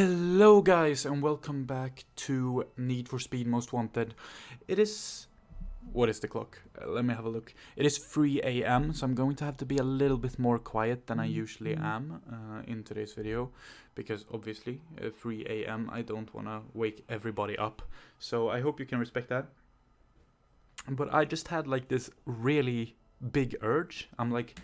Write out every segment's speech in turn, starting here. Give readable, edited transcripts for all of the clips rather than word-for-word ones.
Hello guys and welcome back to Need for Speed Most Wanted. It is... What is the clock? Let me have a look. It is 3 AM, so I'm going to have to be a little bit more quiet than I usually am in today's video. Because obviously, 3 AM, I don't want to wake everybody up. So I hope you can respect that. But I just had like this really big urge. I'm like,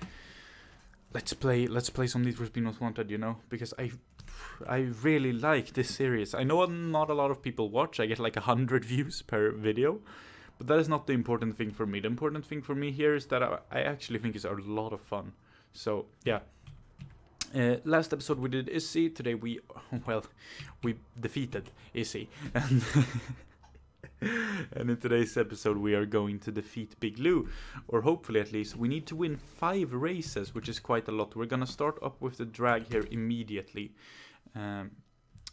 let's play some Need for Speed Most Wanted, you know? Because I really like this series. I know not a lot of people watch. I get like 100 views per video. But that is not the important thing for me. The important thing for me here is that I actually think it's a lot of fun. So, yeah. Last episode we did Izzy. Today we defeated Izzy. And, and in today's episode we are going to defeat Big Lou. Or hopefully at least. We need to win 5 races, which is quite a lot. We're gonna start up with the drag here immediately.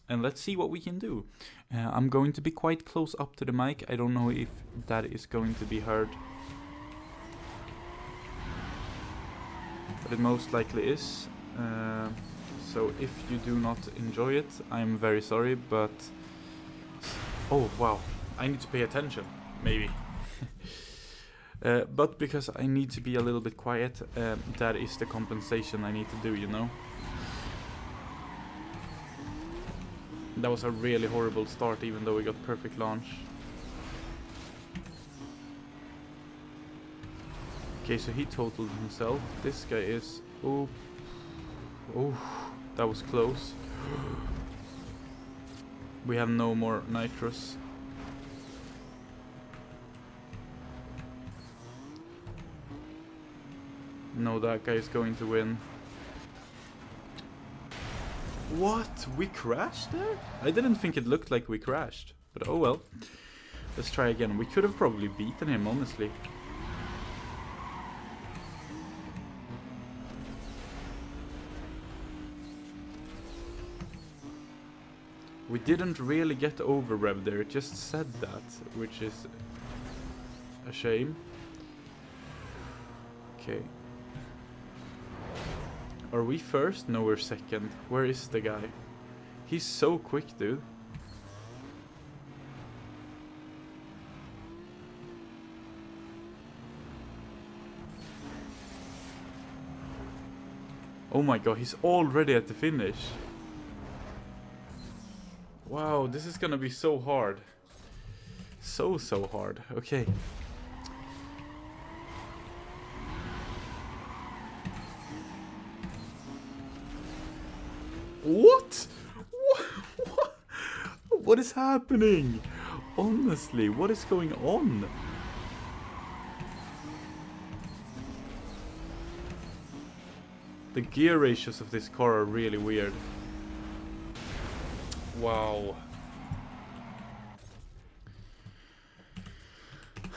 And let's see what we can do. I'm going to be quite close up to the mic. I don't know if that is going to be heard. But it most likely is. So if you do not enjoy it, I'm very sorry, but... Oh, wow. I need to pay attention. Maybe. But because I need to be a little bit quiet, that is the compensation I need to do, you know? That was a really horrible start, even though we got perfect launch. Okay, so he totaled himself. This guy is... Oh, that was close. We have no more nitrous. No, that guy is going to win. What? We crashed there? I didn't think it looked like we crashed. But oh well. Let's try again. We could have probably beaten him, honestly. We didn't really get over rev there. It just said that, which is a shame. Okay. Are we first? No, we're second. Where is the guy? He's so quick, dude. Oh my god, he's already at the finish. Wow, this is gonna be so hard. So hard. Okay. What? What is happening? Honestly, what is going on? The gear ratios of this car are really weird. Wow.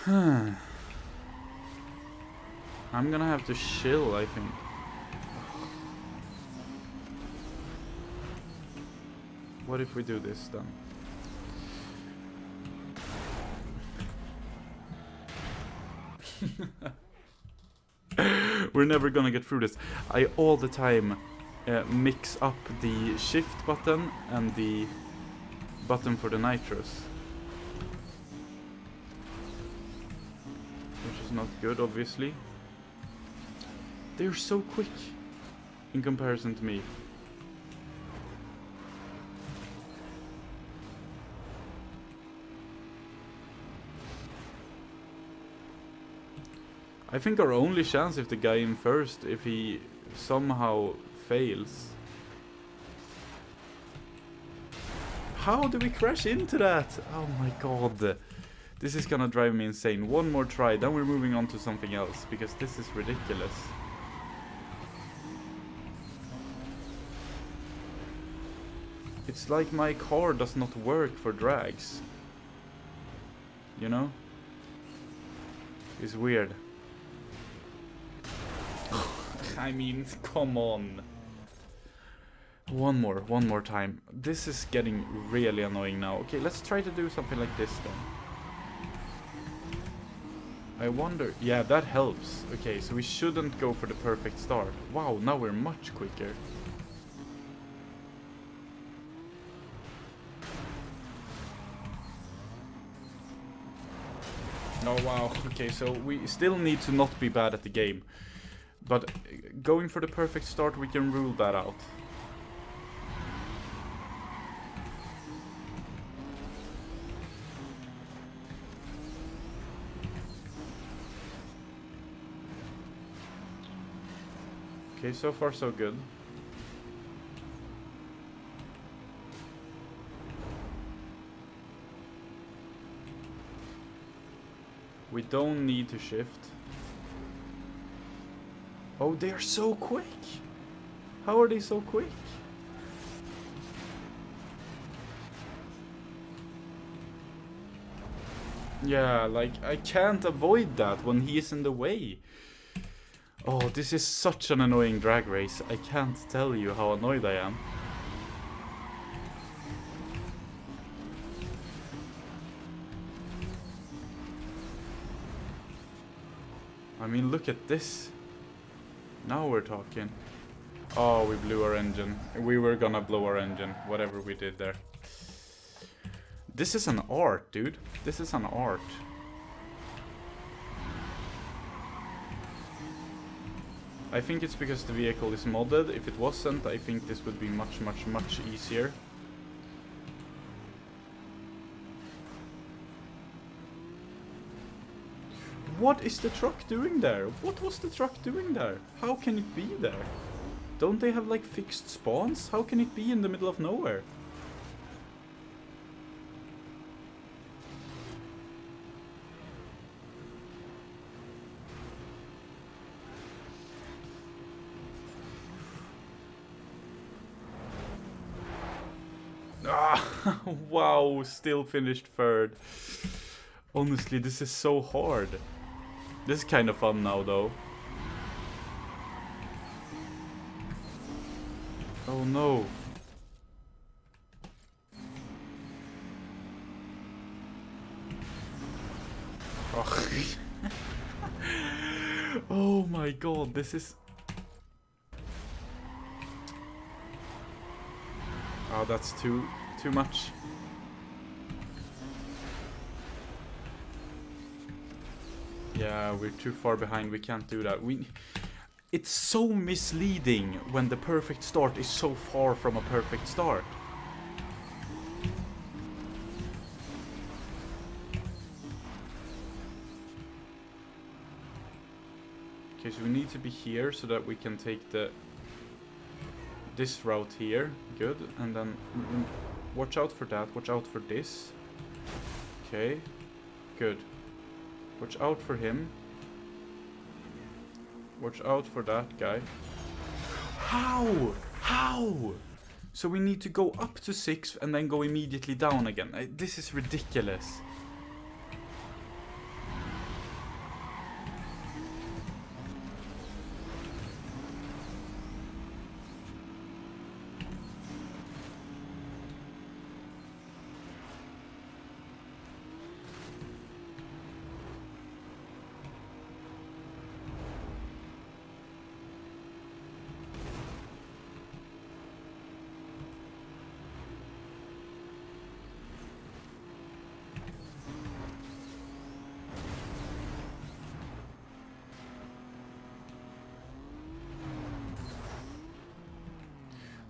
I'm gonna have to chill, I think. What if we do this then? We're never gonna get through this. I all the time mix up the shift button and the button for the nitrous. Which is not good, obviously. They're so quick in comparison to me. I think our only chance if the guy in first, if he somehow fails. How do we crash into that? Oh my god. This is gonna drive me insane. One more try, then we're moving on to something else, because this is ridiculous. It's like my car does not work for drags. You know? It's weird. I mean, come on. One more time. This is getting really annoying now. Okay, let's try to do something like this then. I wonder... Yeah, that helps. Okay, so we shouldn't go for the perfect start. Wow, now we're much quicker. Oh wow, okay, so we still need to not be bad at the game. But going for the perfect start, we can rule that out. Okay, so far so good. We don't need to shift. Oh, they are so quick! How are they so quick? Yeah, like, I can't avoid that when he is in the way. Oh, this is such an annoying drag race. I can't tell you how annoyed I am. I mean, look at this. Now we're talking. Oh, we blew our engine. We were gonna blow our engine, whatever we did there. This is an art, dude. This is an art. I think it's because the vehicle is modded. If it wasn't, I think this would be much, much, much easier. What is the truck doing there? What was the truck doing there? How can it be there? Don't they have like fixed spawns? How can it be in the middle of nowhere? Ah, wow, still finished third. Honestly, this is so hard. This is kind of fun now, though. Oh no. Oh, oh my god, this is... Oh, that's too much. Yeah, we're too far behind, we can't do that. It's so misleading when the perfect start is so far from a perfect start. Okay, so we need to be here so that we can take this route here. Good, and then watch out for that, watch out for this. Okay, good. Watch out for him. Watch out for that guy. How? How? So we need to go up to 6th and then go immediately down again. This is ridiculous.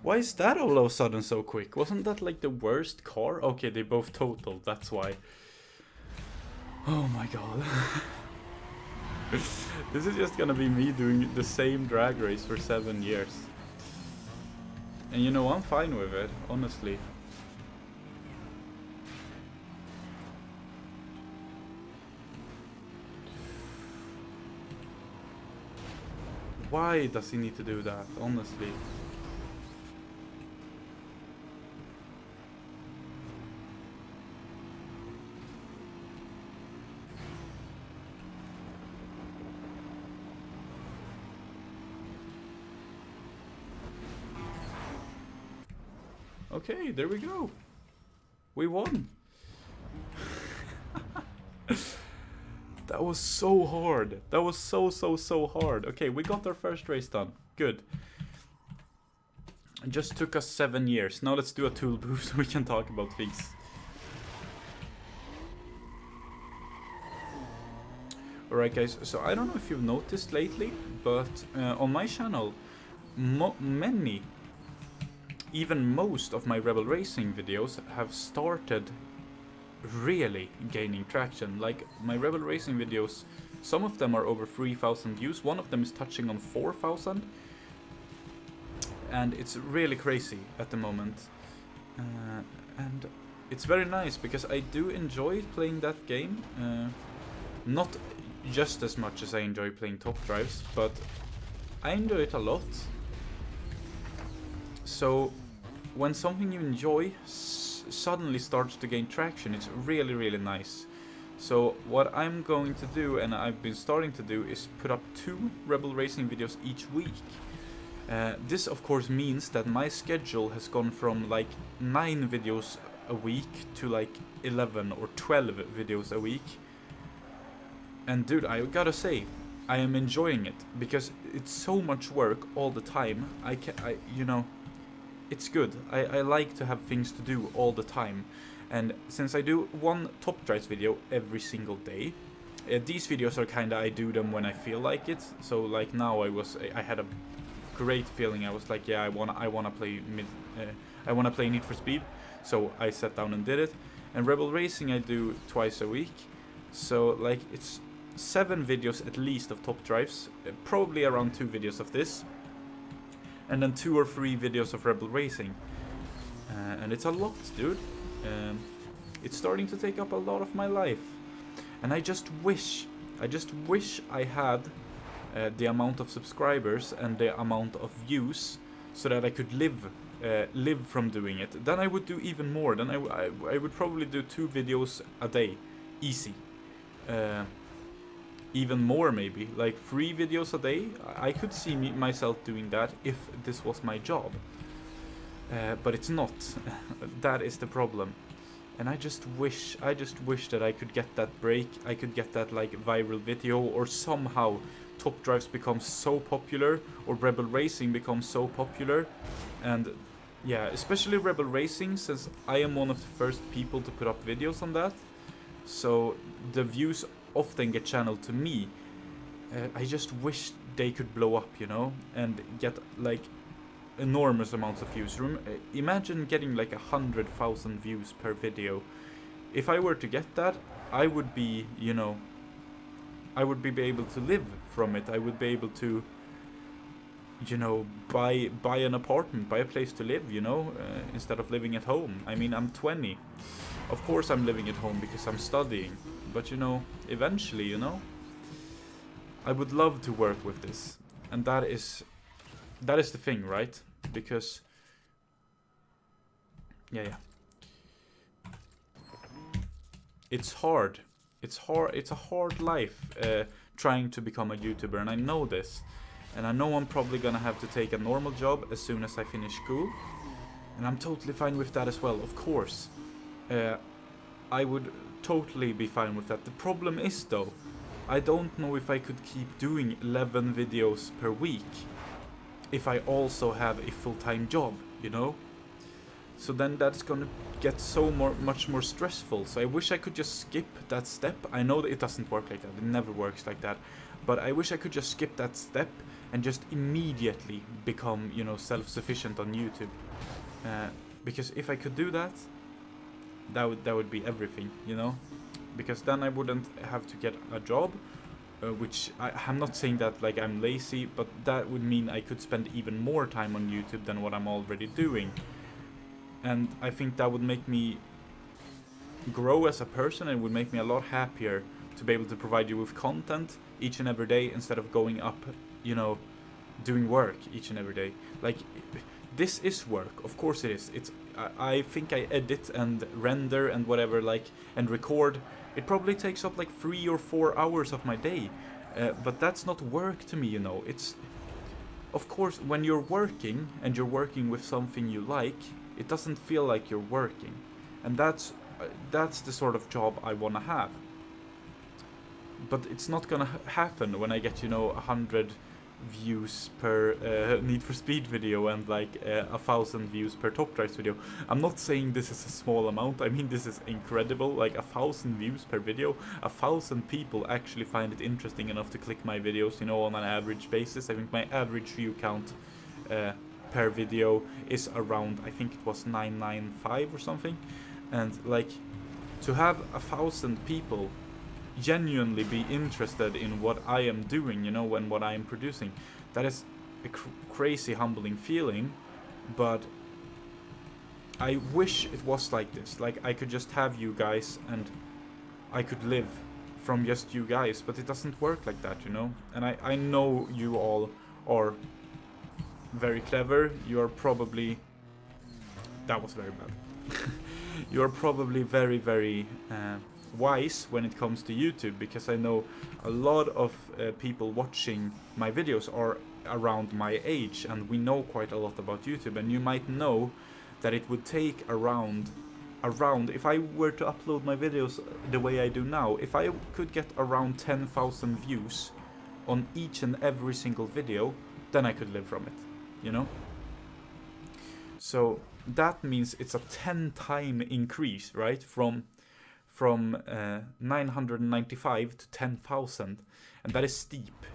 Why is that all of a sudden so quick? Wasn't that like the worst car? Okay, they both totaled, that's why. Oh my god. This is just gonna be me doing the same drag race for 7 years. And you know, I'm fine with it, honestly. Why does he need to do that, honestly? Okay, there we go. We won. That was so hard. That was so hard. Okay, we got our first race done. Good. It just took us 7 years. Now let's do a tool booth so we can talk about things. Alright guys, so I don't know if you've noticed lately, but on my channel, many, even most of my Rebel Racing videos have started really gaining traction. Like, my Rebel Racing videos, some of them are over 3,000 views, one of them is touching on 4,000, and it's really crazy at the moment. And it's very nice, because I do enjoy playing that game, not just as much as I enjoy playing Top Drives, but I enjoy it a lot. So when something you enjoy suddenly starts to gain traction, it's really, really nice. So what I'm going to do, and I've been starting to do, is put up 2 Rebel Racing videos each week. This of course means that my schedule has gone from like 9 videos a week to like 11 or 12 videos a week. And dude, I gotta say, I am enjoying it, because it's so much work all the time. You know, it's good. I like to have things to do all the time. And since I do 1 Top Drives video every single day, these videos are kinda, I do them when I feel like it. So like now I had a great feeling. I was like, yeah, I wanna play Need for Speed. So I sat down and did it. And Rebel Racing I do twice a week. So like it's 7 videos at least of Top Drives, probably around 2 videos of this, and then 2 or 3 videos of Rebel Racing. And it's a lot, dude. It's starting to take up a lot of my life. And I just wish I had the amount of subscribers and the amount of views so that I could live from doing it. Then I would do even more. Then I would probably do 2 videos a day, easy. Even more maybe, like 3 videos a day. I could see myself doing that if this was my job. But it's not. That is the problem. And I just wish that I could get that break. I could get that like viral video, or somehow Top Drives becomes so popular, or Rebel Racing becomes so popular. And yeah, especially Rebel Racing, since I am one of the first people to put up videos on that. So the views often get channeled to me. I just wish they could blow up, you know, and get like enormous amounts of views. Imagine getting like 100,000 views per video. If I were to get that, I would be, you know, I would be able to live from it. I would be able to, you know, buy an apartment, buy a place to live, you know, instead of living at home. I mean, I'm 20. Of course I'm living at home because I'm studying. But, you know, eventually, you know, I would love to work with this. And that is the thing, right? Because, yeah. It's hard. It's a hard life trying to become a YouTuber, and I know this. And I know I'm probably gonna have to take a normal job as soon as I finish school. And I'm totally fine with that as well, of course. I would totally be fine with that. The problem is though, I don't know if I could keep doing 11 videos per week if I also have a full-time job, you know? So then that's gonna get so much more stressful. So I wish I could just skip that step. I know that it doesn't work like that. It never works like that. But I wish I could just skip that step and just immediately become, you know, self-sufficient on YouTube. Because if I could do that, that would be everything, you know? Because then I wouldn't have to get a job, which I'm not saying that like I'm lazy, but that would mean I could spend even more time on YouTube than what I'm already doing. And I think that would make me grow as a person, and would make me a lot happier to be able to provide you with content each and every day instead of going up, you know, doing work each and every day. Like, this is work, of course it is. I think I edit and render and whatever, like, and record. It probably takes up like 3 or 4 hours of my day, but that's not work to me, you know. It's, of course, when you're working and you're working with something you like, it doesn't feel like you're working, and that's the sort of job I want to have. But it's not gonna happen when I get, you know, 100 views per Need for Speed video and like 1,000 views per Top Drives video. I'm not saying this is a small amount. I mean, this is incredible. Like 1,000 views per video. 1,000 people actually find it interesting enough to click my videos, you know, on an average basis. I think my average view count per video is around, I think it was 995 or something. And like, to have 1,000 people genuinely be interested in what I am doing, you know, and what I am producing, that is a crazy humbling feeling. But I wish it was like this, like I could just have you guys and I could live from just you guys, but it doesn't work like that, you know. And I know you all are very clever. You are probably, that was very bad. You are probably very, very wise when it comes to YouTube, because I know a lot of people watching my videos are around my age, and we know quite a lot about YouTube. And you might know that it would take around, if I were to upload my videos the way I do now, if I could get around 10,000 views on each and every single video, then I could live from it, you know. So that means it's a 10-time increase, right? From 995 to 10,000, and that is steep.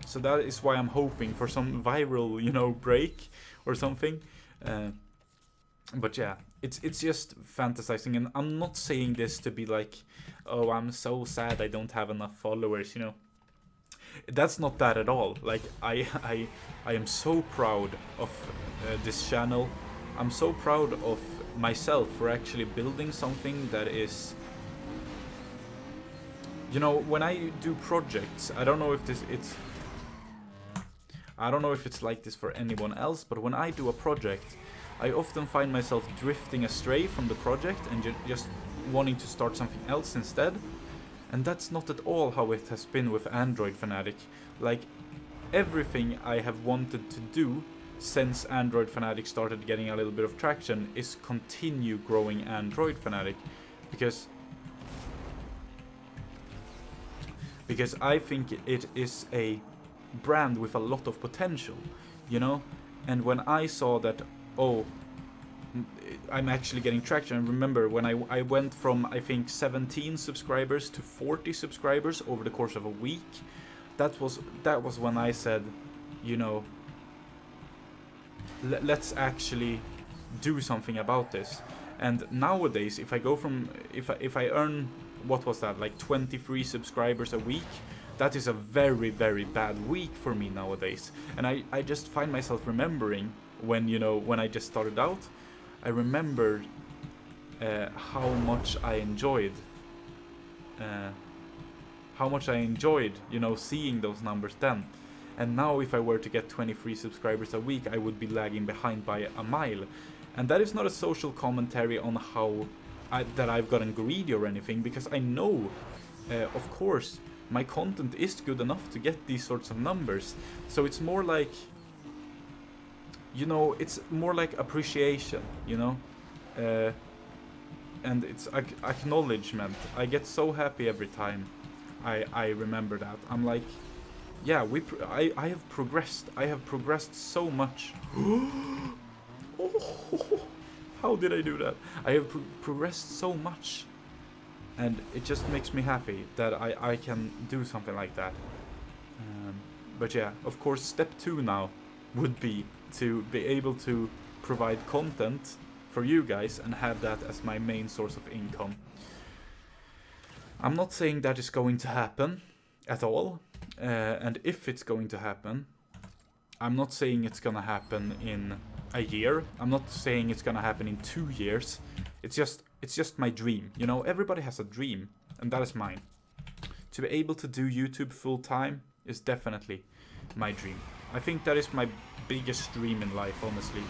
So that is why I'm hoping for some viral, you know, break or something. But yeah, it's just fantasizing, and I'm not saying this to be like, oh, I'm so sad I don't have enough followers, you know. That's not that at all. Like I am so proud of this channel. I'm so proud of myself for actually building something that is, you know, when I do projects, I don't know if it's like this for anyone else, but when I do a project, I often find myself drifting astray from the project and just wanting to start something else instead. And that's not at all how it has been with Android Fanatic. Like, everything I have wanted to do since Android Fanatic started getting a little bit of traction is continue growing Android Fanatic, because I think it is a brand with a lot of potential, you know. And when I saw that, oh, I'm actually getting traction. And remember when I went from, I think, 17 subscribers to 40 subscribers over the course of a week, that was when I said, you know, let's actually do something about this. And nowadays, if I go from, if I earn, what was that, like 23 subscribers a week, that is a very, very bad week for me nowadays. And I just find myself remembering when, you know, when I just started out, I remembered how much I enjoyed, you know, seeing those numbers then. And now if I were to get 23 subscribers a week, I would be lagging behind by a mile. And that is not a social commentary on how that I've gotten greedy or anything, because I know, of course, my content is good enough to get these sorts of numbers. So it's more like, you know, it's more like appreciation, you know, and it's acknowledgement. I get so happy every time I remember that. I'm like, yeah, I have progressed. I have progressed so much. How did I do that? I have progressed so much, and it just makes me happy that I can do something like that. But yeah, of course, step 2 now would be to be able to provide content for you guys and have that as my main source of income. I'm not saying that is going to happen at all, and if it's going to happen, I'm not saying it's gonna happen in a year. I'm not saying it's gonna happen in 2 years. It's just my dream. You know, everybody has a dream, and that is mine. To be able to do YouTube full time is definitely my dream. I think that is my biggest dream in life, honestly.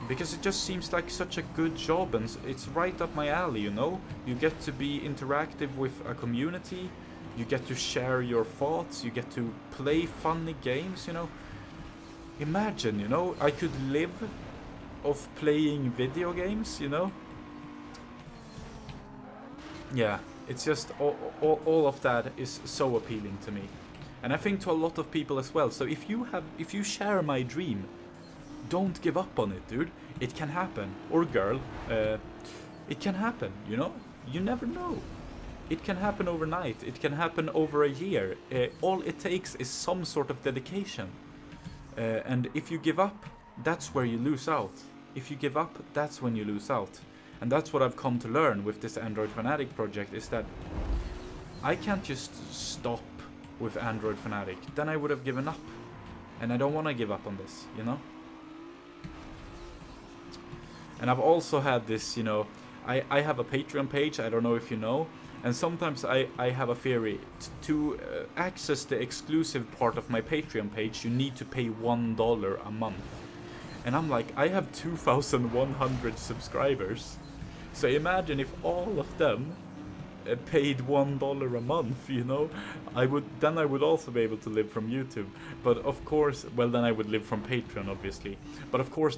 Because it just seems like such a good job, and it's right up my alley, you know? You get to be interactive with a community, you get to share your thoughts, you get to play funny games, you know? Imagine, you know, I could live off playing video games, you know? Yeah, it's just, all of that is so appealing to me. And I think to a lot of people as well. So if you share my dream, don't give up on it, dude. It can happen. Or girl. It can happen, you know? You never know. It can happen overnight. It can happen over a year. All it takes is some sort of dedication. And if you give up, that's where you lose out. If you give up, that's when you lose out. And that's what I've come to learn with this Android Fanatic project, is that I can't just stop with Android Fanatic. Then I would have given up. And I don't want to give up on this, you know? And I've also had this, you know, I have a Patreon page, I don't know if you know, and sometimes I have a theory. To access the exclusive part of my Patreon page, you need to pay $1 a month. And I'm like, I have 2,100 subscribers. So imagine if all of them paid $1 a month, you know? I would also be able to live from YouTube. But of course, well, then I would live from Patreon, obviously. But of course,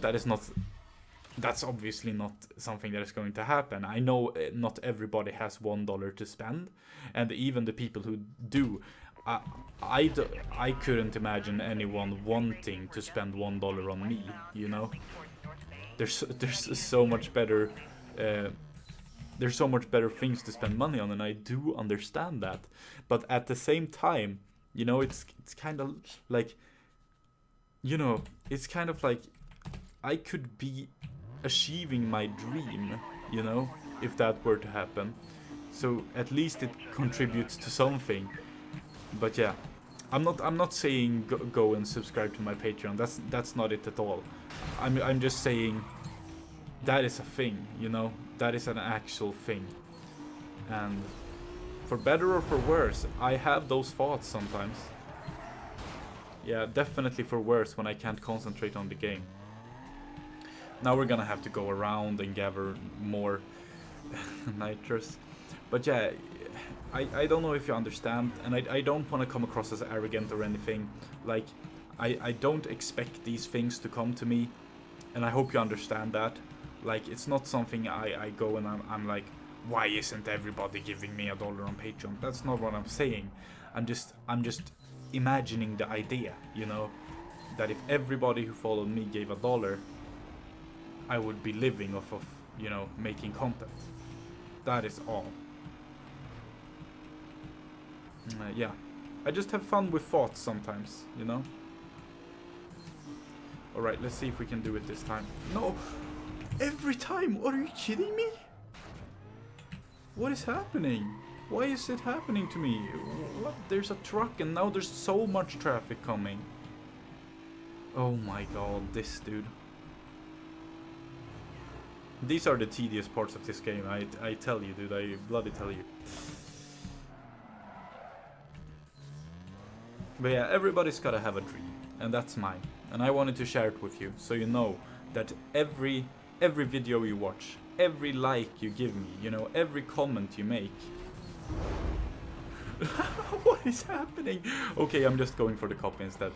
that's obviously not something that is going to happen. I know not everybody has $1 to spend, and even the people who do, I couldn't imagine anyone wanting to spend $1 on me, you know? There's so much better there's so much better things to spend money on, and I do understand that. But at the same time, you know, it's kind of like, you know, it's kind of like I could be achieving my dream, you know, if that were to happen. So at least it contributes to something. But yeah, I'm not saying go and subscribe to my Patreon. That's not it at all. I'm just saying that is a thing, you know. That is an actual thing. And for better or for worse, I have those thoughts sometimes. Yeah, definitely for worse, when I can't concentrate on the game. Now we're gonna have to go around and gather more nitrous. But yeah, I don't know if you understand, and I don't want to come across as arrogant or anything. Like, I don't expect these things to come to me, and I hope you understand that. Like, it's not something I go and I'm like, why isn't everybody giving me $1 on Patreon? That's not what I'm saying. I'm just imagining the idea, you know, that if everybody who followed me gave $1, I would be living off of, you know, making content. That is all. Yeah, I just have fun with thoughts sometimes, you know. Alright, let's see if we can do it this time. No! Every time! Are you kidding me? What is happening? Why is it happening to me? What? There's a truck and now there's so much traffic coming. Oh my god, this dude. These are the tedious parts of this game, I tell you, dude, I bloody tell you. But yeah, everybody's gotta have a dream, and that's mine. And I wanted to share it with you, so you know that every video you watch, every like you give me, you know, every comment you make. What is happening? Okay, I'm just going for the copy instead.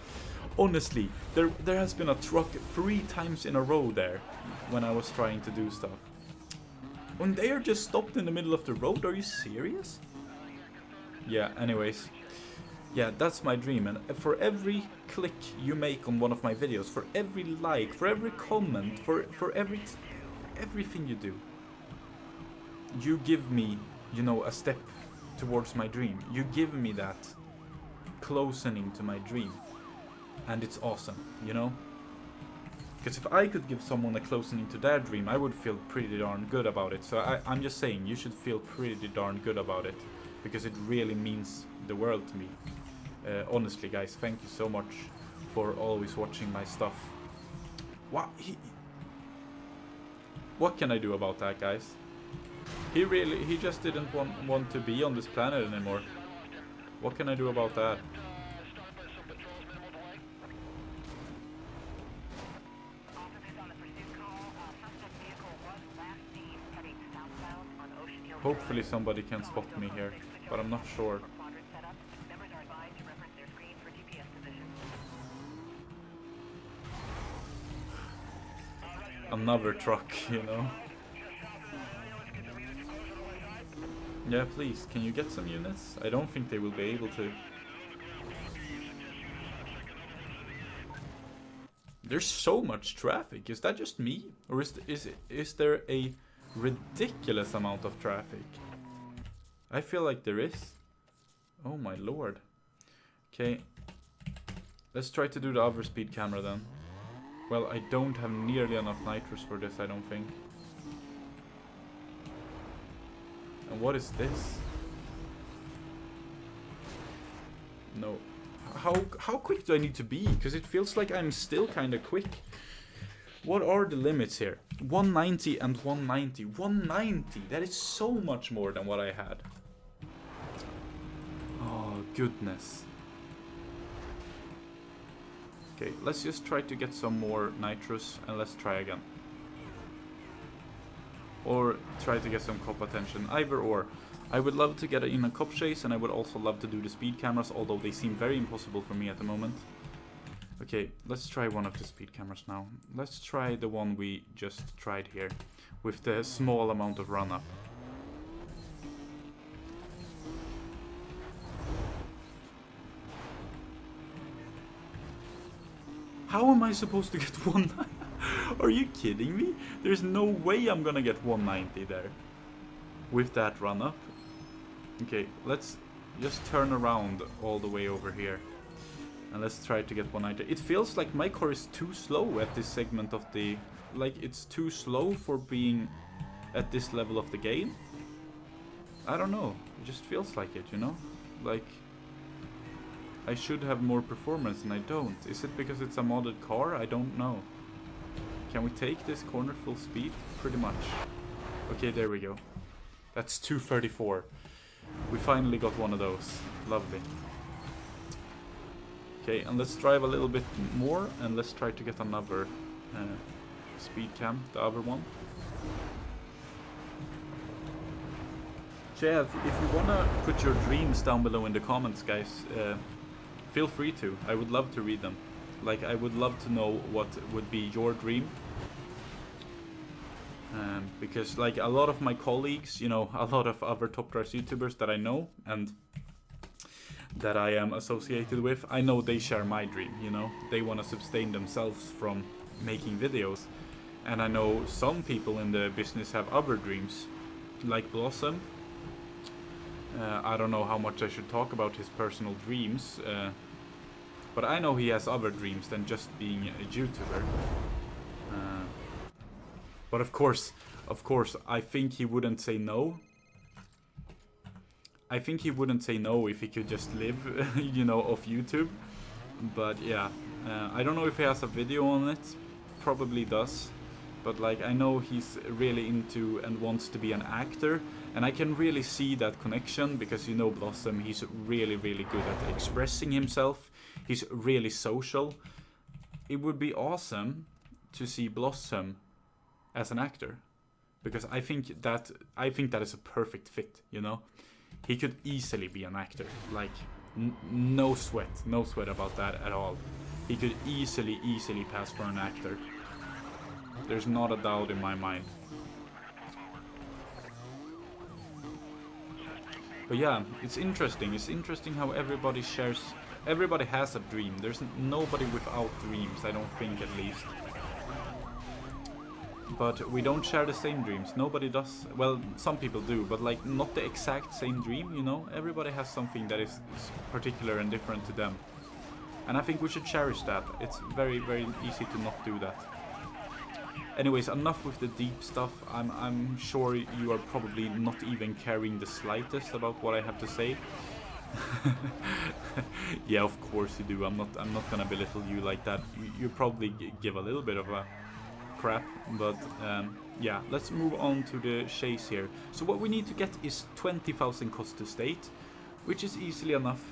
Honestly, there has been a truck 3 times in a row there when I was trying to do stuff. When they are just stopped in the middle of the road, are you serious? Yeah, anyways. Yeah, that's my dream, and for every click you make on one of my videos, for every like, for every comment, for everything you do, you give me, you know, a step towards my dream. You give me that closening to my dream, and it's awesome, you know? Because if I could give someone a closening to their dream, I would feel pretty darn good about it. So I'm just saying, you should feel pretty darn good about it, because it really means the world to me. Honestly, guys, thank you so much for always watching my stuff. What can I do about that, guys? He just didn't want to be on this planet anymore. What can I do about that? Hopefully somebody can spot me here, but I'm not sure. Another truck, you know. Yeah, please, can you get some units? I don't think they will be able to. There's so much traffic. Is that just me? Or is there a ridiculous amount of traffic? I feel like there is. Oh my lord. Okay. Let's try to do the other speed camera then. Well, I don't have nearly enough nitrous for this, I don't think. And what is this? No. How quick do I need to be? Because it feels like I'm still kind of quick. What are the limits here? 190 and 190. 190! That is so much more than what I had. Oh, goodness. Okay, let's just try to get some more nitrous and let's try again. Or try to get some cop attention. Either or. I would love to get it in a cop chase and I would also love to do the speed cameras, although they seem very impossible for me at the moment. Okay, let's try one of the speed cameras now. Let's try the one we just tried here, with the small amount of run-up. How am I supposed to get 190? Are you kidding me? There's no way I'm gonna get 190 there. With that run-up. Okay, let's just turn around all the way over here. And let's try to get 190. It feels like my car is too slow at this segment of the... Like, it's too slow for being at this level of the game. I don't know. It just feels like it, you know? Like... I should have more performance and I don't. Is it because it's a modded car? I don't know. Can we take this corner full speed? Pretty much. Okay, there we go. That's 234. We finally got one of those. Lovely. Okay, and let's drive a little bit more and let's try to get another speed cam, the other one. So yeah, if you wanna put your dreams down below in the comments, guys, feel free to. I would love to read them. Like, I would love to know what would be your dream. Because, like, a lot of my colleagues, you know, a lot of other top class YouTubers that I know and that I am associated with, I know they share my dream, you know. They want to sustain themselves from making videos. And I know some people in the business have other dreams, like Blossom. I don't know how much I should talk about his personal dreams, but I know he has other dreams than just being a YouTuber. But of course, I think he wouldn't say no. I think he wouldn't say no if he could just live, you know, off YouTube. But yeah, I don't know if he has a video on it. Probably does. But like, I know he's really into and wants to be an actor. And I can really see that connection because, you know, Blossom, he's really, really good at expressing himself. He's really social. It would be awesome to see Blossom as an actor. Because I think that is a perfect fit, you know? He could easily be an actor. Like, no sweat about that at all. He could easily pass for an actor. There's not a doubt in my mind. But yeah, it's interesting. It's interesting how everybody shares... Everybody has a dream. There's nobody without dreams, I don't think, at least. But we don't share the same dreams. Nobody does. Well, some people do, but like not the exact same dream, you know? Everybody has something that is particular and different to them. And I think we should cherish that. It's very, very easy to not do that. Anyways, enough with the deep stuff. I'm sure you are probably not even caring the slightest about what I have to say. Yeah, of course you do. I'm not gonna belittle you like that. You probably give a little bit of a crap, but yeah, let's move on to the chase here. So what we need to get is 20,000 cost to state, which is easily enough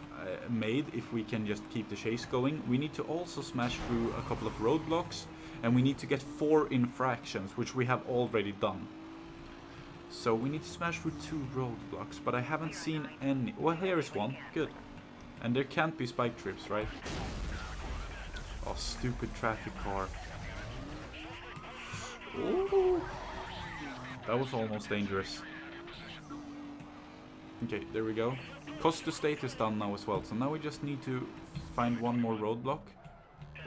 made if we can just keep the chase going. We need to also smash through a couple of roadblocks, and we need to get 4 infractions, which we have already done. So we need to smash through 2 roadblocks, but I haven't seen any. Well, here is one. Good. And there can't be spike trips, right? Oh, stupid traffic car. Ooh. That was almost dangerous. Okay, there we go. Cost to state is done now as well, so now we just need to find one more roadblock.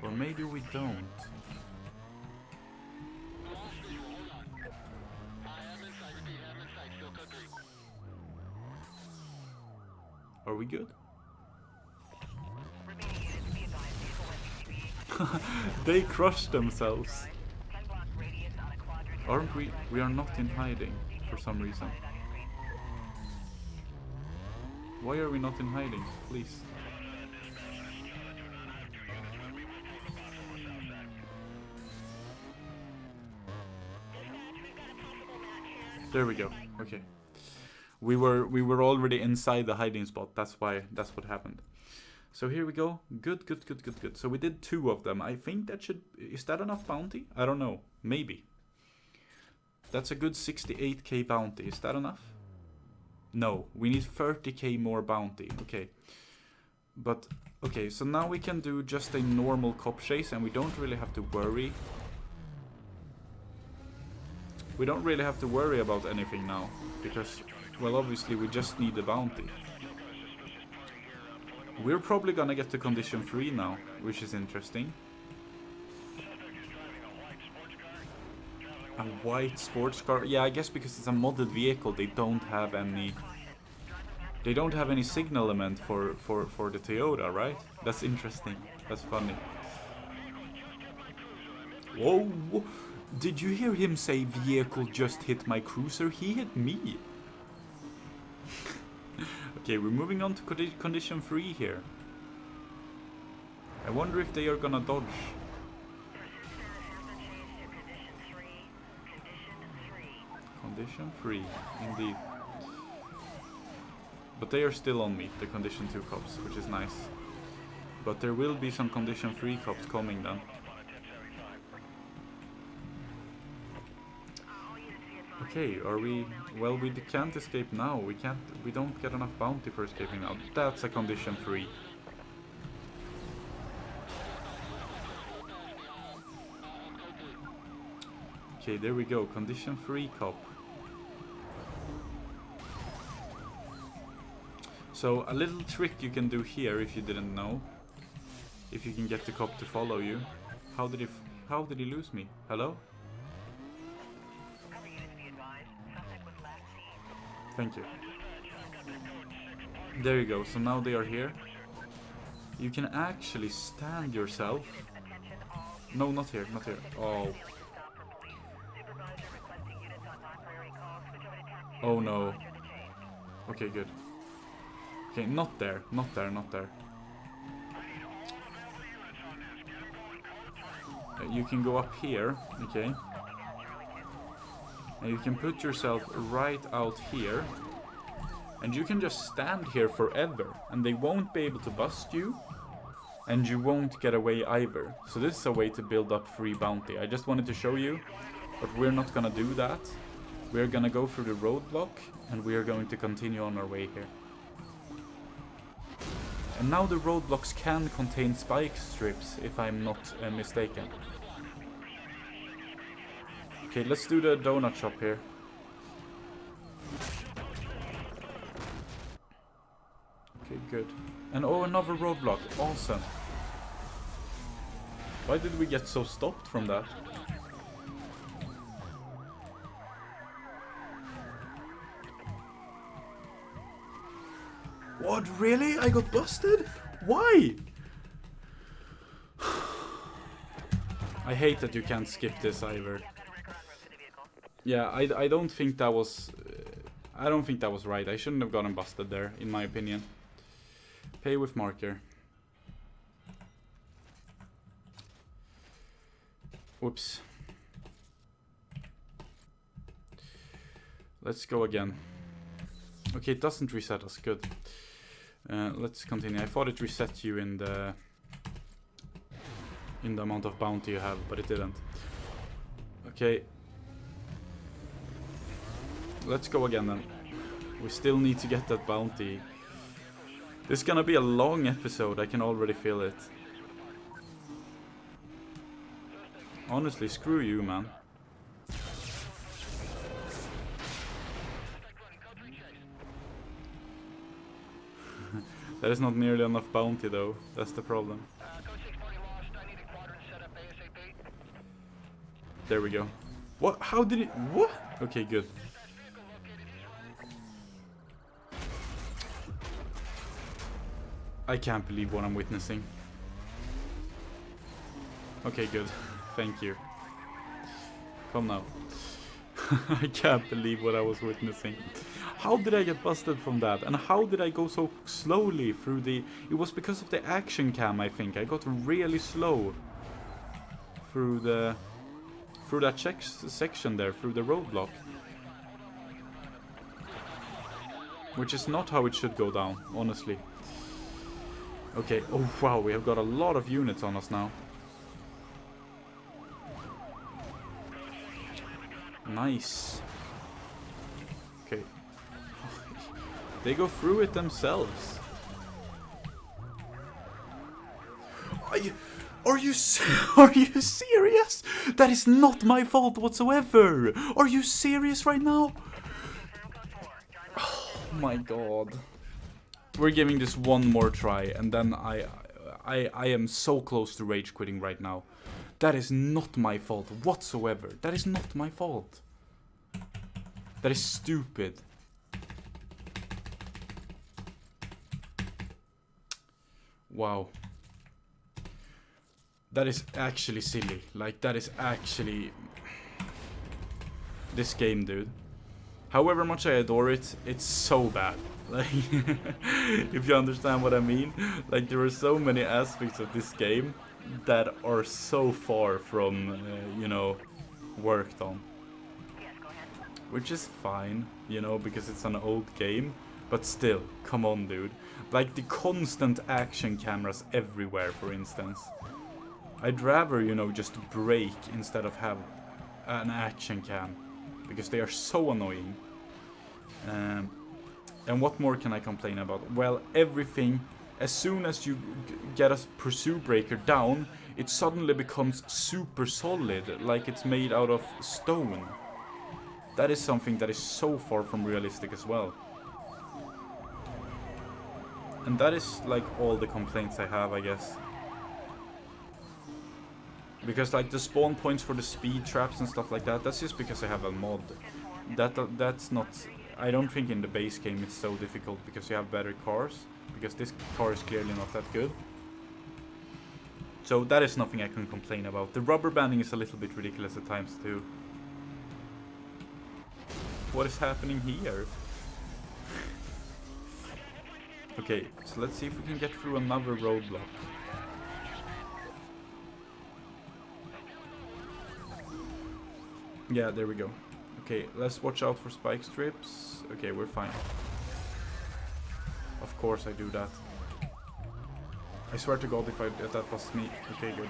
Or maybe we don't. Are we good? They crushed themselves. Aren't we? We are not in hiding for some reason. Why are we not in hiding? Please. There we go. Okay. We were already inside the hiding spot. That's what happened. So here we go. Good, good, good, good, good. So we did 2 of them. I think that should... Is that enough bounty? I don't know. Maybe. That's a good 68k bounty. Is that enough? No. We need 30k more bounty. Okay. But, okay. So now we can do just a normal cop chase and we don't really have to worry. We don't really have to worry about anything now. Because, well, obviously we just need the bounty. We're probably gonna get to condition 3 now, which is interesting. A white sports car? Yeah, I guess because it's a modded vehicle, they don't have any... They don't have any signal element for the Toyota, right? That's interesting. That's funny. Whoa! Did you hear him say vehicle just hit my cruiser? He hit me! Okay, we're moving on to condition 3 here. I wonder if they are gonna dodge. Condition 3, indeed. But they are still on me, the condition 2 cops, which is nice. But there will be some condition 3 cops coming then. Okay, are we... Well, we can't escape now. We don't get enough bounty for escaping now. That's a condition 3. Okay, there we go. Condition 3 cop. So, a little trick you can do here, if you didn't know. If you can get the cop to follow you. How did he lose me? Hello? Thank you. There you go. So now they are here. You can actually stand yourself. No, not here. Not here. Oh. Oh no. Okay, good. Okay, not there. Not there. Not there. You can go up here. Okay. And you can put yourself right out here. And you can just stand here forever. And they won't be able to bust you. And you won't get away either. So this is a way to build up free bounty. I just wanted to show you. But we're not gonna do that. We're gonna go through the roadblock. And we are going to continue on our way here. And now the roadblocks can contain spike strips, if I'm not mistaken. Okay, let's do the donut shop here. Okay, good. And oh, another roadblock. Awesome. Why did we get so stopped from that? What, really? I got busted? Why? I hate that you can't skip this either. Yeah, I don't think that was... I don't think that was right. I shouldn't have gotten busted there, in my opinion. Pay with marker. Whoops. Let's go again. Okay, it doesn't reset us. Good. Let's continue. I thought it reset you in the amount of bounty you have, but it didn't. Okay. Let's go again then. We still need to get that bounty. This is gonna be a long episode, I can already feel it. Honestly, screw you, man. That is not nearly enough bounty though, that's the problem. There we go. What? How did it... What? Okay, good. I can't believe what I'm witnessing. Okay, good. Thank you. Come now. I can't believe what I was witnessing. How did I get busted from that? And how did I go so slowly through the... It was because of the action cam, I think. I got really slow through the... Through that section there, through the roadblock. Which is not how it should go down, honestly. Okay, oh wow, we have got a lot of units on us now. Nice. Okay. They go through it themselves. Are you are you serious? That is not my fault whatsoever. Are you serious right now? Oh my god. We're giving this one more try, and then I am so close to rage quitting right now. That is not my fault whatsoever. That is not my fault. That is stupid. Wow. That is actually silly. Like, that is actually... This game, dude. However much I adore it, it's so bad. Like, if you understand what I mean. Like, there are so many aspects of this game that are so far from, you know, worked on. Which is fine, you know, because it's an old game. But still, come on, dude. Like, the constant action cameras everywhere, for instance. I'd rather, you know, just brake instead of have an action cam. Because they are so annoying. And what more can I complain about? Well, everything, as soon as you get a pursuit breaker down, it suddenly becomes super solid, like it's made out of stone. That is something that is so far from realistic as well. And that is like all the complaints I have, I guess. Because like the spawn points for the speed traps and stuff like that, that's just because I have a mod. That's not... I don't think in the base game it's so difficult because you have better cars. Because this car is clearly not that good. So that is nothing I can complain about. The rubber banding is a little bit ridiculous at times too. What is happening here? Okay, so let's see if we can get through another roadblock. Yeah, there we go. Okay, let's watch out for spike strips. Okay, we're fine. Of course I do that. I swear to god if that was me. Okay, good.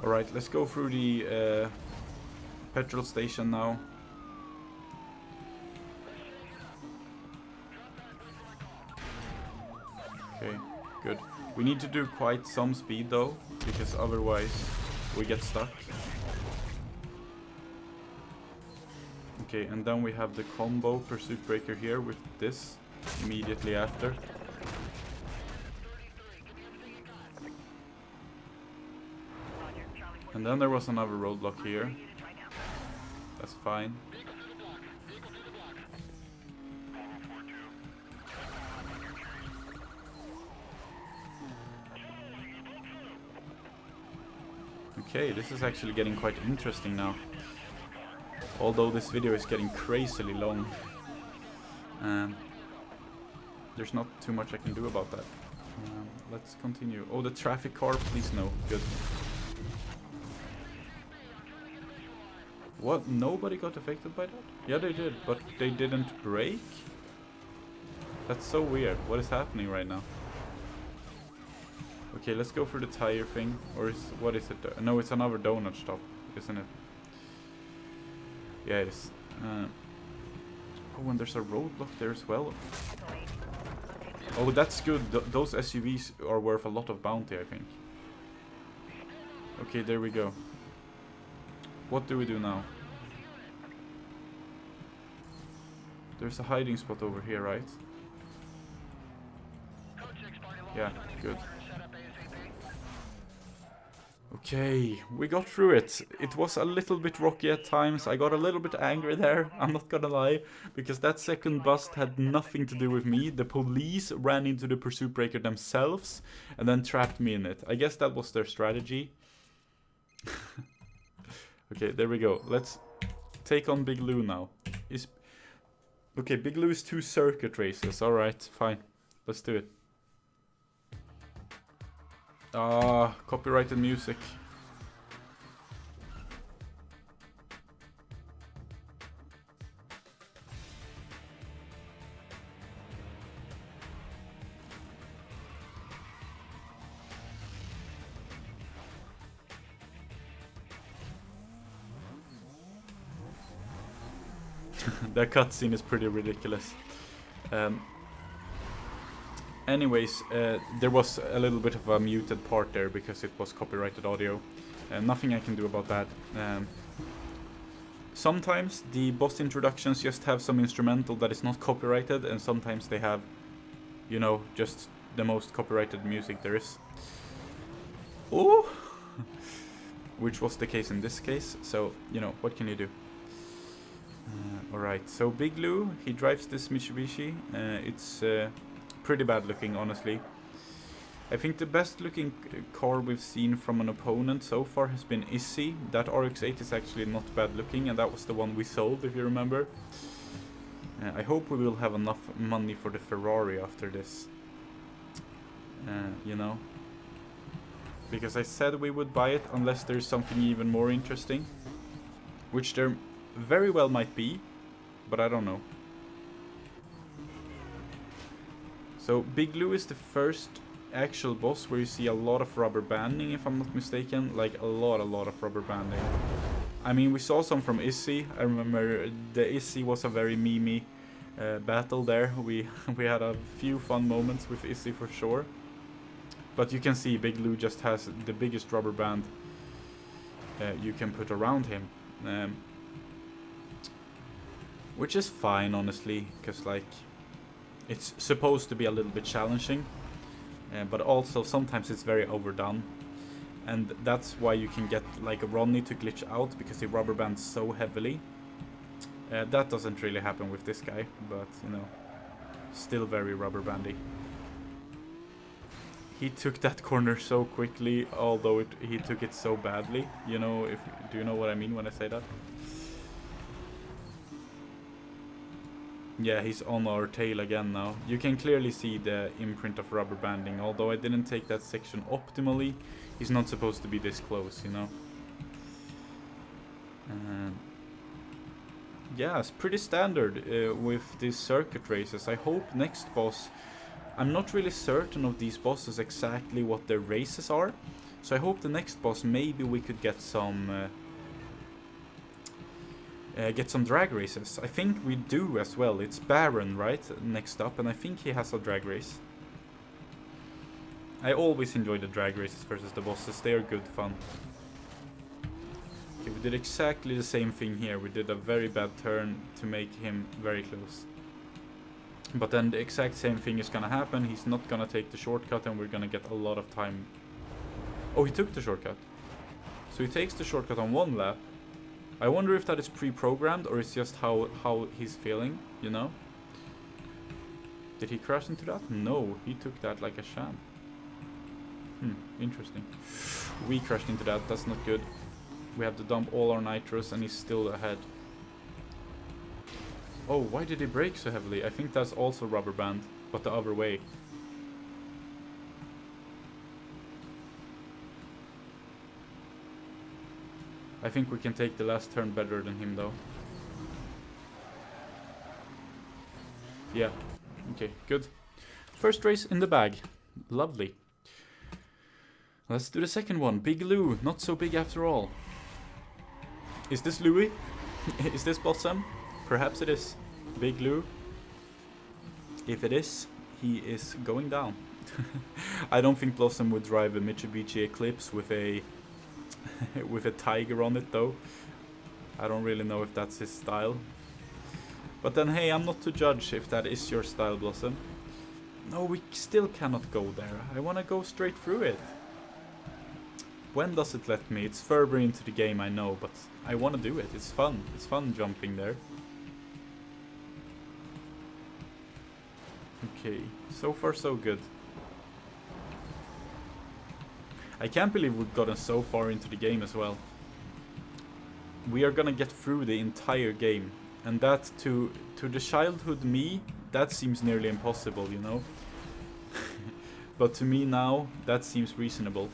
Alright, let's go through the petrol station now. Okay, good. We need to do quite some speed though, because otherwise we get stuck. Okay, and then we have the combo pursuit breaker here with this immediately after. And then there was another roadblock here. That's fine. Okay, this is actually getting quite interesting now. Although this video is getting crazily long. There's not too much I can do about that. Let's continue. Oh, the traffic car, please no. Good. What? Nobody got affected by that? Yeah, they did, but they didn't brake? That's so weird. What is happening right now? Okay, let's go for the tire thing. Or what is it? No, it's another donut stop, isn't it? Yeah, it is. Oh, and there's a roadblock there as well. Oh, that's good. Those SUVs are worth a lot of bounty, I think. Okay, there we go. What do we do now? There's a hiding spot over here, right? Yeah, good. Okay, we got through it. It was a little bit rocky at times. I got a little bit angry there, I'm not gonna lie, because that second bust had nothing to do with me. The police ran into the pursuit breaker themselves and then trapped me in it. I guess that was their strategy. Okay, there we go. Let's take on Big Lou now. Okay, Big Lou is 2 circuit races. Alright, fine. Let's do it. Ah, copyrighted music. That cutscene is pretty ridiculous. Anyways, there was a little bit of a muted part there because it was copyrighted audio. Nothing I can do about that. Sometimes the boss introductions just have some instrumental that is not copyrighted, and sometimes they have, you know, just the most copyrighted music there is. Oh! Which was the case in this case, so, you know, what can you do? Alright, so Big Lou, he drives this Mitsubishi. It's pretty bad looking, honestly. I think the best looking car we've seen from an opponent so far has been Issy. That RX-8 is actually not bad looking, and that was the one we sold, if you remember. I hope we will have enough money for the Ferrari after this. You know. Because I said we would buy it unless there's something even more interesting. Which there very well might be, but I don't know. So Big Lou is the first actual boss where you see a lot of rubber banding, if I'm not mistaken. Like a lot of rubber banding. I mean, we saw some from Issy. I remember the Issy was a very memey battle there. We had a few fun moments with Issy for sure. But you can see Big Lou just has the biggest rubber band you can put around him. Which is fine, honestly, because like it's supposed to be a little bit challenging, but also sometimes it's very overdone, and that's why you can get like Ronnie to glitch out because he rubber bands so heavily. That doesn't really happen with this guy, but you know, still very rubber bandy. He took that corner so quickly, although he took it so badly. You know, do you know what I mean when I say that? Yeah, he's on our tail again now. You can clearly see the imprint of rubber banding, although I didn't take that section optimally. He's not supposed to be this close, you know. Yeah, it's pretty standard with these circuit races. I hope next boss... I'm not really certain of these bosses exactly what their races are. So I hope the next boss, maybe we could get some drag races. I think we do as well. It's Baron, right? Next up, and I think he has a drag race. I always enjoy the drag races versus the bosses. They are good fun. Okay, we did exactly the same thing here. We did a very bad turn to make him very close. But then the exact same thing is gonna happen. He's not gonna take the shortcut and we're gonna get a lot of time. Oh, he took the shortcut. So he takes the shortcut on one lap. I wonder if that is pre-programmed or it's just how he's feeling, you know? Did he crash into that? No, he took that like a sham. Interesting. We crashed into that, that's not good. We have to dump all our nitros and he's still ahead. Oh, why did he brake so heavily? I think that's also rubber band, but the other way. I think we can take the last turn better than him though. Yeah, okay, good. First race in the bag. Lovely. Let's do the second one. Big Lou, not so big after all. Is this Louis? Is this Blossom? Perhaps it is. Big Lou. If it is, he is going down. I don't think Blossom would drive a Mitsubishi Eclipse with a with a tiger on it though. I don't really know if that's his style. But then hey, I'm not to judge if that is your style, Blossom. No, we still cannot go there. I want to go straight through it. When does it let me? It's further into the game, I know, but I want to do it. It's fun. It's fun jumping there. Okay, so far so good. I can't believe we've gotten so far into the game as well. We are gonna get through the entire game. And that, to the childhood me, that seems nearly impossible, you know? But to me now, that seems reasonable.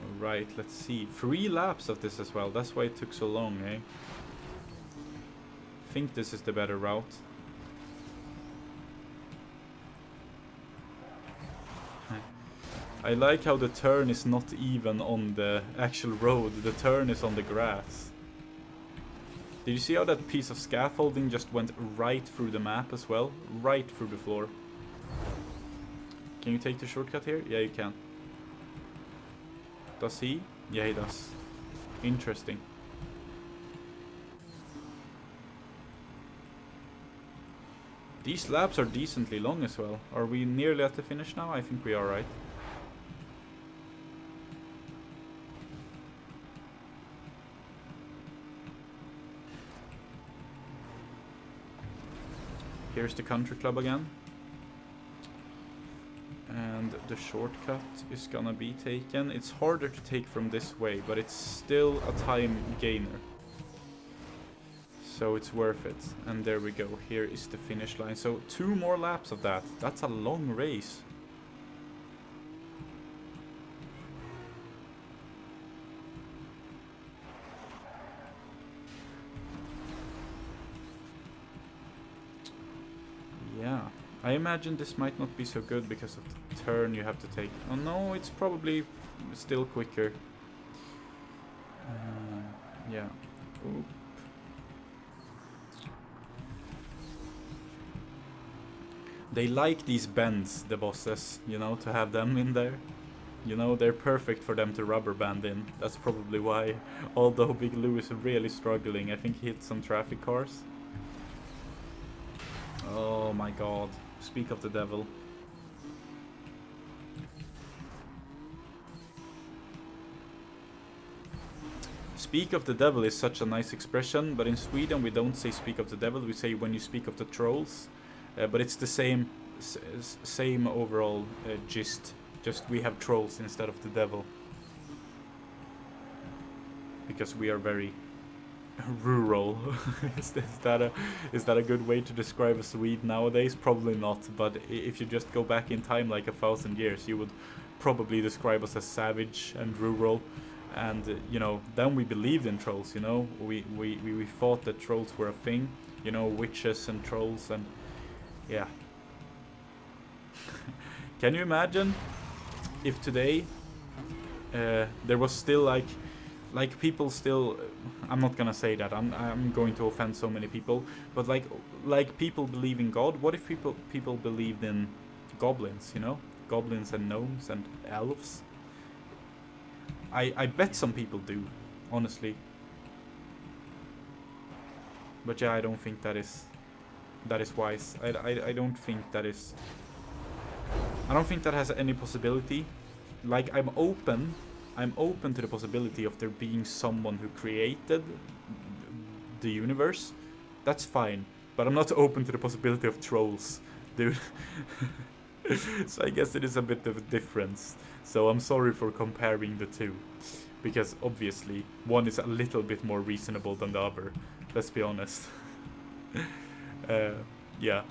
Alright, let's see. 3 laps of this as well, that's why it took so long, eh? I think this is the better route. I like how the turn is not even on the actual road, the turn is on the grass. Did you see how that piece of scaffolding just went right through the map as well? Right through the floor. Can you take the shortcut here? Yeah, you can. Does he? Yeah, he does. Interesting. These laps are decently long as well. Are we nearly at the finish now? I think we are, right? Here's the country club again. And the shortcut is gonna be taken. It's harder to take from this way, but it's still a time gainer. So it's worth it. And there we go. Here is the finish line. So 2 more laps of that. That's a long race. Yeah. I imagine this might not be so good because of the turn you have to take. Oh no, it's probably still quicker. Yeah. Oop. They like these bends, the bosses, you know, to have them in there. You know, they're perfect for them to rubber band in. That's probably why, although Big Lou is really struggling, I think he hit some traffic cars. Oh my god. Speak of the devil. Speak of the devil is such a nice expression, but in Sweden we don't say speak of the devil, we say when you speak of the trolls. But it's the same overall gist, just we have trolls instead of the devil. Because we are very rural. is that a good way to describe a Swede nowadays? Probably not, but if you just go back in time like 1,000 years, you would probably describe us as savage and rural. And you know, then we believed in trolls, you know, we thought that trolls were a thing, you know, witches and trolls, and yeah. Can you imagine if today there was still like people still, I'm not gonna say that, I'm going to offend so many people, but like people believe in God. What if people believed in goblins, you know, goblins and gnomes and elves? I bet some people do, honestly. But yeah, I don't think that is wise. I don't think that is, I don't think that has any possibility. Like, I'm open to the possibility of there being someone who created the universe. That's fine, but I'm not open to the possibility of trolls, dude. So I guess it is a bit of a difference. So I'm sorry for comparing the two, because obviously one is a little bit more reasonable than the other. Let's be honest. Yeah,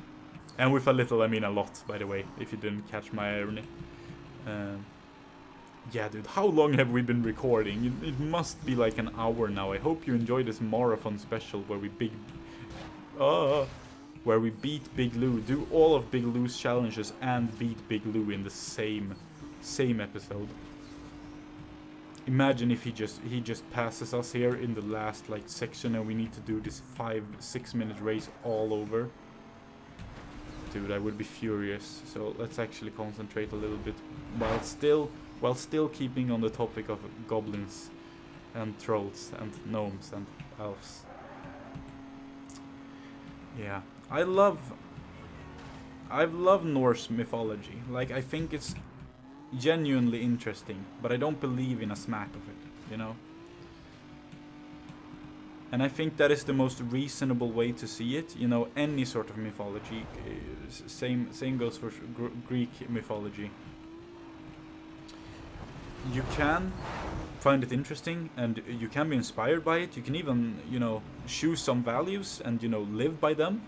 and with a little I mean a lot, by the way, if you didn't catch my irony. Yeah, dude, how long have we been recording? It must be like an hour now. I hope you enjoyed this marathon special where we beat Big Lou, do all of Big Lou's challenges and beat Big Lou in the same episode. Imagine if he just passes us here in the last like section and we need to do this 5-6 minute race all over. Dude, I would be furious. So let's actually concentrate a little bit while still keeping on the topic of goblins and trolls and gnomes and elves. Yeah, I love I've loved Norse mythology. Like, I think it's genuinely interesting, but I don't believe in a smack of it, you know? And I think that is the most reasonable way to see it. You know, any sort of mythology. Same goes for Greek mythology. You can find it interesting, and you can be inspired by it. You can even, you know, choose some values and, you know, live by them.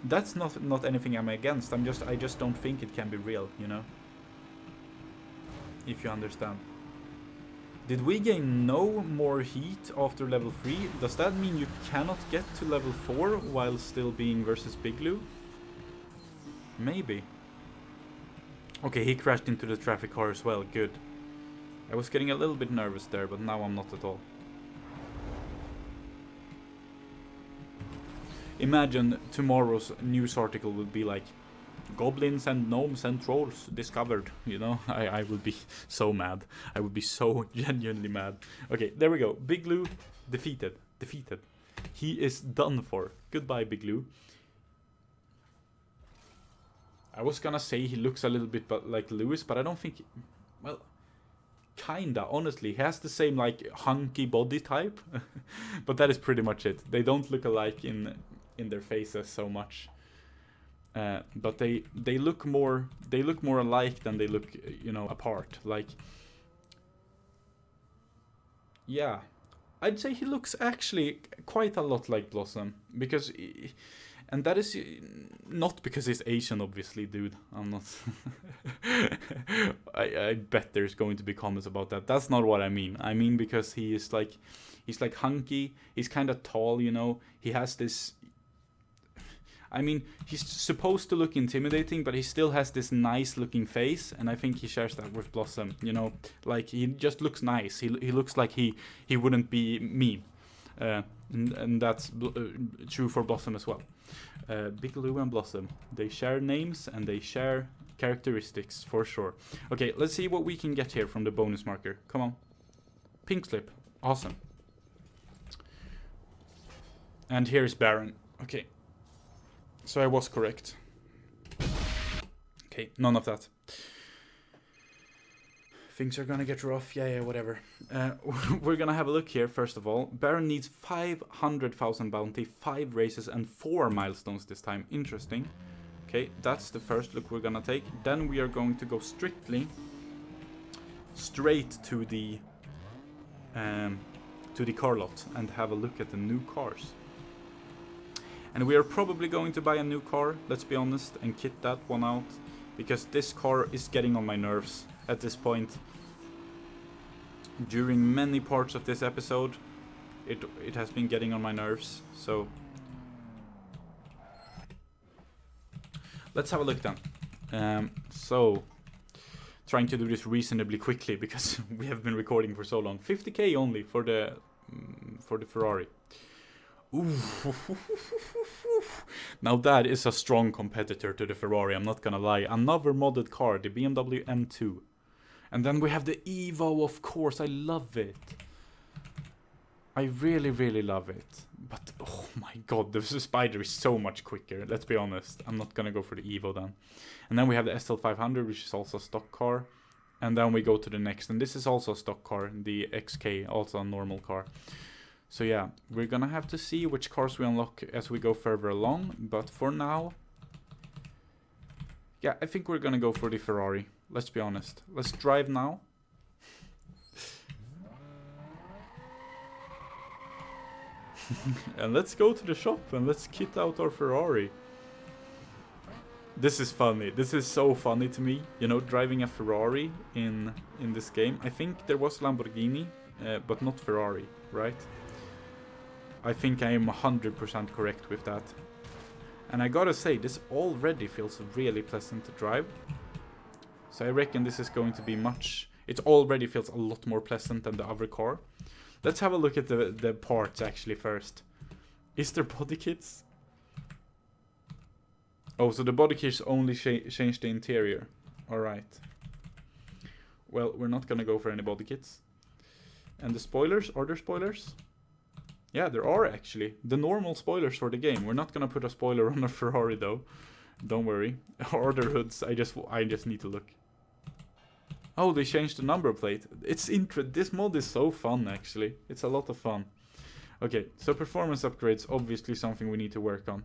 That's not anything I'm against. I just don't think it can be real, you know? If you understand. Did we gain no more heat after level 3? Does that mean you cannot get to level 4 while still being versus Big Lou? Maybe. Okay, he crashed into the traffic car as well. Good. I was getting a little bit nervous there, but now I'm not at all. Imagine tomorrow's news article would be like, goblins and gnomes and trolls discovered, you know? I would be so mad. I would be so genuinely mad. Okay, there we go. Big Lou defeated. He is done for. Goodbye, Big Lou. I was gonna say he looks a little bit like Lewis, but I don't think... Well, kinda, honestly. He has the same, like, hunky body type. But that is pretty much it. They don't look alike in their faces so much. But they look more alike than they look, you know, apart. Like, yeah, I'd say he looks actually quite a lot like Blossom, because, and that is not because he's Asian, obviously, dude. I'm not. I bet there's going to be comments about that. That's not what I mean. I mean because he's like hunky. He's kind of tall, you know. He has this. I mean, he's supposed to look intimidating, but he still has this nice-looking face, and I think he shares that with Blossom, you know? Like, he just looks nice. He looks like he wouldn't be mean. And that's true for Blossom as well. Big Lou and Blossom, they share names, and they share characteristics, for sure. Okay, let's see what we can get here from the bonus marker. Come on. Pink slip. Awesome. And here's Baron. Okay. So I was correct. Okay, none of that. Things are gonna get rough. Yeah, whatever. We're gonna have a look here, first of all. Baron needs 500,000 bounty, 5 races, and 4 milestones this time. Interesting. Okay, that's the first look we're gonna take. Then we are going to go straight to the car lot and have a look at the new cars. And we are probably going to buy a new car, let's be honest, and kit that one out. Because this car is getting on my nerves at this point. During many parts of this episode, it has been getting on my nerves, so... Let's have a look then. So, trying to do this reasonably quickly, because we have been recording for so long. 50k only for the Ferrari. Ooh. Now that is a strong competitor to the Ferrari, I'm not gonna lie. Another modded car, the BMW M2. And then we have the Evo, of course. I love it. I really, really love it. But, oh my god, the Spider is so much quicker. Let's be honest. I'm not gonna go for the Evo then. And then we have the SL500, which is also a stock car. And then we go to the next. And this is also a stock car, the XK, also a normal car. So yeah, we're gonna have to see which cars we unlock as we go further along. But for now, yeah, I think we're gonna go for the Ferrari. Let's be honest. Let's drive now. And let's go to the shop and let's kit out our Ferrari. This is funny. This is so funny to me. You know, driving a Ferrari in this game. I think there was Lamborghini, but not Ferrari, right? I think I am 100% correct with that. And I gotta say, this already feels really pleasant to drive. So I reckon this is going to be much... It already feels a lot more pleasant than the other car. Let's have a look at the parts actually first. Is there body kits? Oh, so the body kits only change the interior. Alright. Well, we're not gonna go for any body kits. And the spoilers? Are there spoilers? Yeah, there are actually. The normal spoilers for the game. We're not gonna put a spoiler on a Ferrari though. Don't worry. Order hoods. I just need to look. Oh, they changed the number plate. It's this mod is so fun, actually. It's a lot of fun. Okay, so performance upgrades, obviously something we need to work on.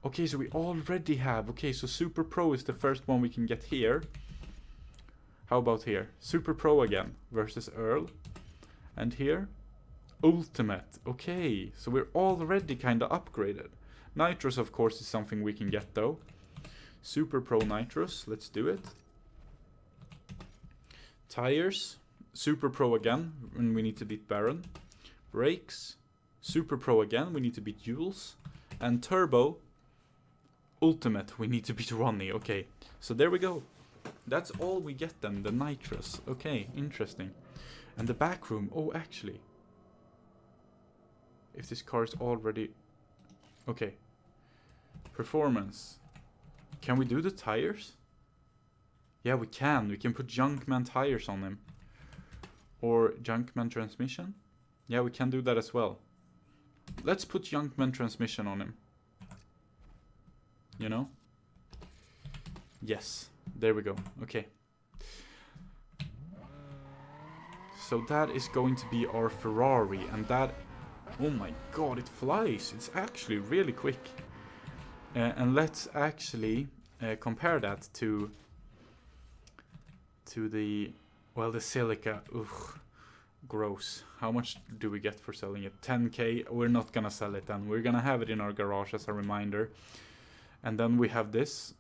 Okay, so we already have. Okay, so Super Pro is the first one we can get here. How about here? Super Pro again versus Earl. And here, Ultimate. Okay, so we're already kind of upgraded. Nitros, of course, is something we can get, though. Super Pro Nitros, let's do it. Tires, Super Pro again, and we need to beat Baron. Brakes, Super Pro again, we need to beat Jules. And Turbo, Ultimate, we need to beat Ronnie. Okay, so there we go. That's all we get then, the Nitros. Okay, interesting. And the back room, oh, actually. If this car is already... Okay. Performance. Can we do the tires? Yeah, we can. We can put Junkman tires on him. Or Junkman transmission. Yeah, we can do that as well. Let's put Junkman transmission on him. You know? Yes. There we go. Okay. So that is going to be our Ferrari. And that... Oh my god, it flies. It's actually really quick. And let's actually compare that to the... Well, the Silica. Ugh. Gross. How much do we get for selling it? 10k. We're not gonna sell it then. We're gonna have it in our garage as a reminder. And then we have this.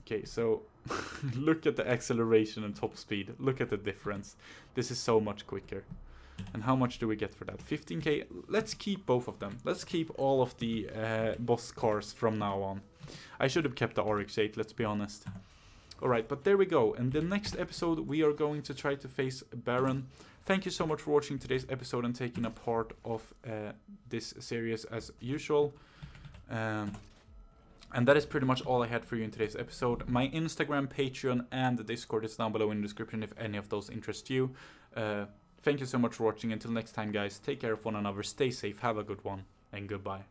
Okay, so look at the acceleration and top speed. Look at the difference. This is so much quicker. And how much do we get for that? 15k. Let's keep both of them. Let's keep all of the boss cars from now on. I should have kept the RX-8, let's be honest. Alright, but there we go. In the next episode, we are going to try to face Baron. Thank you so much for watching today's episode and taking a part of this series as usual. And that is pretty much all I had for you in today's episode. My Instagram, Patreon, and the Discord is down below in the description if any of those interest you. Thank you so much for watching. Until next time, guys, take care of one another, stay safe, have a good one, and goodbye.